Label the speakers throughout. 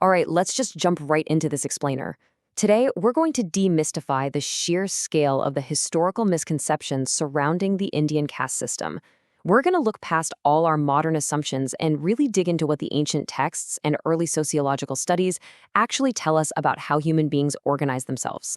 Speaker 1: All right, let's just jump right into this explainer. Today, we're going to demystify the sheer scale of the historical misconceptions surrounding the Indian caste system. We're going to look past all our modern assumptions and really dig into what the ancient texts and early sociological studies actually tell us about how human beings organize themselves.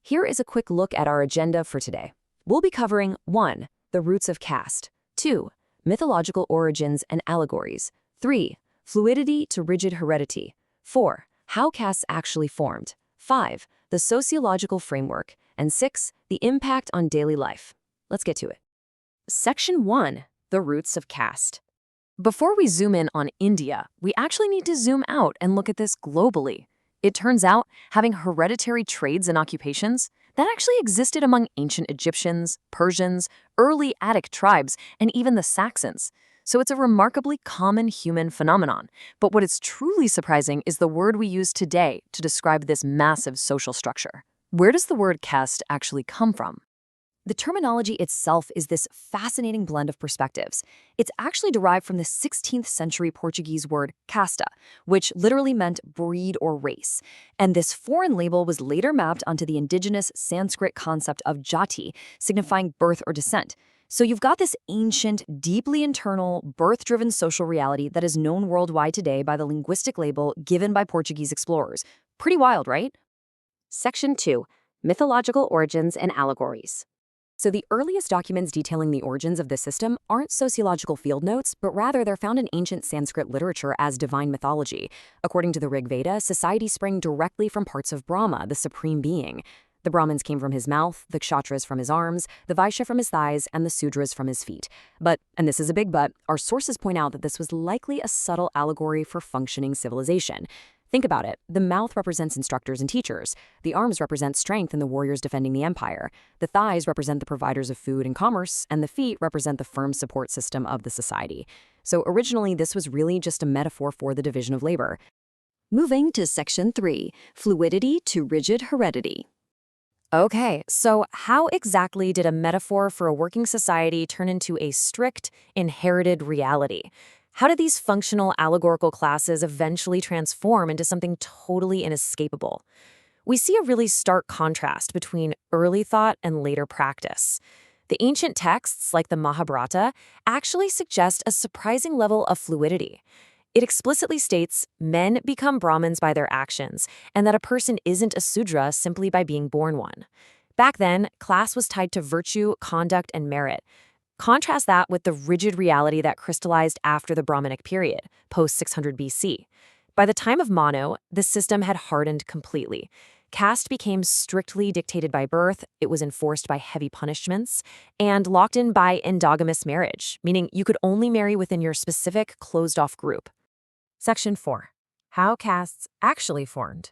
Speaker 1: Here is a quick look at our agenda for today. We'll be covering 1. The roots of caste, 2. Mythological origins and allegories, 3. Fluidity to rigid heredity, 4. How castes actually formed, 5. The sociological framework, and 6. The impact on daily life. Let's get to it. Section 1. The roots of caste. Before we zoom in on India, we actually need to zoom out and look at this globally. It turns out having hereditary trades and occupations, that actually existed among ancient Egyptians, Persians, early Attic tribes, and even the Saxons. So it's a remarkably common human phenomenon. But what is truly surprising is the word we use today to describe this massive social structure. Where does the word caste actually come from? The terminology itself is this fascinating blend of perspectives. It's actually derived from the 16th century Portuguese word casta, which literally meant breed or race. And this foreign label was later mapped onto the indigenous Sanskrit concept of jati, signifying birth or descent. So you've got this ancient, deeply internal, birth-driven social reality that is known worldwide today by the linguistic label given by Portuguese explorers. Pretty wild, right? Section 2. Mythological origins and allegories. So the earliest documents detailing the origins of this system aren't sociological field notes, but rather they're found in ancient Sanskrit literature as divine mythology. According to the Rig Veda, society sprang directly from parts of Brahma, the supreme being. The Brahmins came from his mouth, the Kshatras from his arms, the Vaishya from his thighs, and the Sudras from his feet. But, and this is a big but, our sources point out that this was likely a subtle allegory for functioning civilization. Think about it. The mouth represents instructors and teachers. The arms represent strength and the warriors defending the empire. The thighs represent the providers of food and commerce, and the feet represent the firm support system of the society. So originally, this was really just a metaphor for the division of labor. Moving to Section 3, Fluidity to Rigid Heredity. Okay, so how exactly did a metaphor for a working society turn into a strict, inherited reality? How did these functional allegorical classes eventually transform into something totally inescapable? We see a really stark contrast between early thought and later practice. The ancient texts, like the Mahabharata, actually suggest a surprising level of fluidity. It explicitly states men become Brahmins by their actions, and that a person isn't a Sudra simply by being born one. Back then, class was tied to virtue, conduct, and merit. Contrast that with the rigid reality that crystallized after the Brahminic period, post-600 BC. By the time of Manu, the system had hardened completely. Caste became strictly dictated by birth, it was enforced by heavy punishments, and locked in by endogamous marriage, meaning you could only marry within your specific closed-off group. Section 4. How castes actually formed.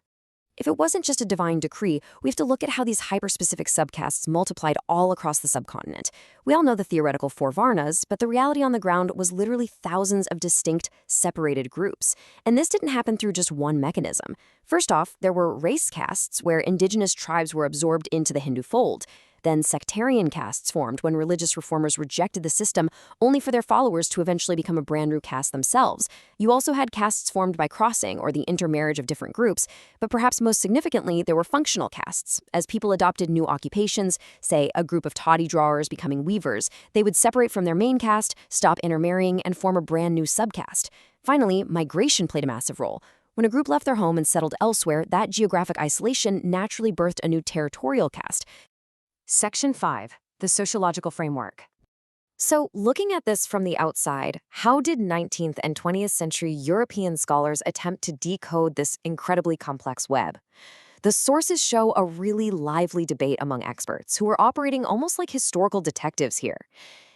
Speaker 1: If it wasn't just a divine decree, we have to look at how these hyper-specific subcastes multiplied all across the subcontinent. We all know the theoretical four Varnas, but the reality on the ground was literally thousands of distinct, separated groups. And this didn't happen through just one mechanism. First off, there were race castes, where indigenous tribes were absorbed into the Hindu fold. Then sectarian castes formed when religious reformers rejected the system only for their followers to eventually become a brand new caste themselves. You also had castes formed by crossing or the intermarriage of different groups, but perhaps most significantly, there were functional castes. As people adopted new occupations, say a group of toddy drawers becoming weavers, they would separate from their main caste, stop intermarrying, and form a brand new subcaste. Finally, migration played a massive role. When a group left their home and settled elsewhere, that geographic isolation naturally birthed a new territorial caste. Section 5. The sociological framework. So, looking at this from the outside, how did 19th and 20th century European scholars attempt to decode this incredibly complex web? The sources show a really lively debate among experts who are operating almost like historical detectives here.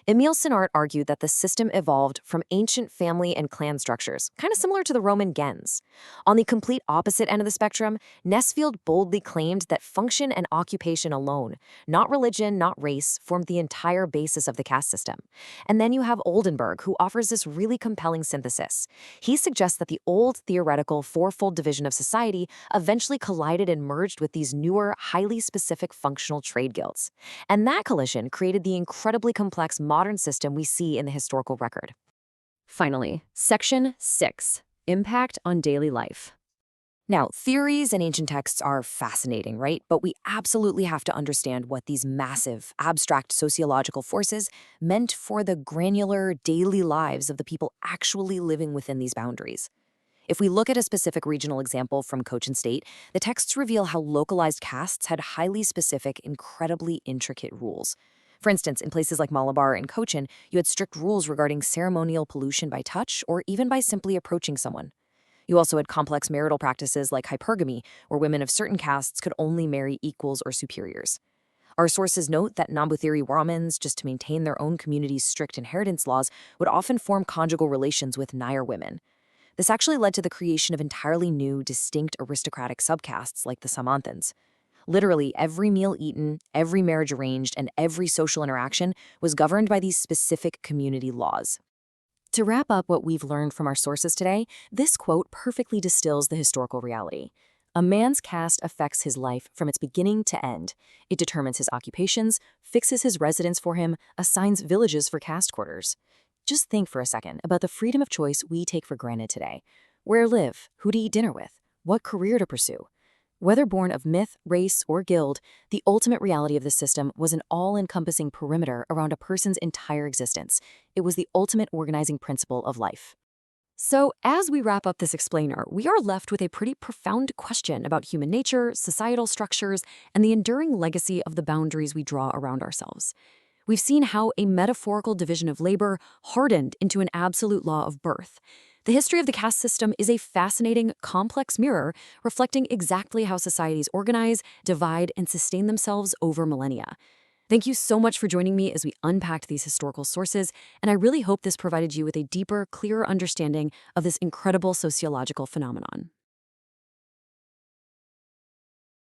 Speaker 1: Emile Senart argued that the system evolved from ancient family and clan structures, kind of similar to the Roman gens. On the complete opposite end of the spectrum, Nesfield boldly claimed that function and occupation alone, not religion, not race, formed the entire basis of the caste system. And then you have Oldenburg, who offers this really compelling synthesis. He suggests that the old theoretical fourfold division of society eventually collided and merged with these newer, highly specific functional trade guilds. And that collision created the incredibly complex modern system we see in the historical record. Finally, Section 6. Impact on daily life.
Speaker 2: Now, theories and ancient texts are fascinating, right? But we absolutely have to understand what these massive, abstract sociological forces meant for the granular daily lives of the people actually living within these boundaries. If we look at a specific regional example from Cochin State, the texts reveal how localized castes had highly specific, incredibly intricate rules. For instance, in places like Malabar and Cochin, you had strict rules regarding ceremonial pollution by touch or even by simply approaching someone. You also had complex marital practices like hypergamy, where women of certain castes could only marry equals or superiors. Our sources note that Namboothiri Brahmins, just to maintain their own community's strict inheritance laws, would often form conjugal relations with Nair women. This actually led to the creation of entirely new, distinct aristocratic subcastes like the Samanthans. Literally, every meal eaten, every marriage arranged, and every social interaction was governed by these specific community laws. To wrap up what we've learned from our sources today, this quote perfectly distills the historical reality. A man's caste affects his life from its beginning to end. It determines his occupations, fixes his residence for him, assigns villages for caste quarters. Just think for a second about the freedom of choice we take for granted today. Where to live, who to eat dinner with, what career to pursue. Whether born of myth, race, or guild, the ultimate reality of the system was an all-encompassing perimeter around a person's entire existence. It was the ultimate organizing principle of life. So, as we wrap up this explainer, we are left with a pretty profound question about human nature, societal structures, and the enduring legacy of the boundaries we draw around ourselves. We've seen how a metaphorical division of labor hardened into an absolute law of birth. The history of the caste system is a fascinating, complex mirror reflecting exactly how societies organize, divide, and sustain themselves over millennia. Thank you so much for joining me as we unpacked these historical sources, and I really hope this provided you with a deeper, clearer understanding of this incredible sociological phenomenon.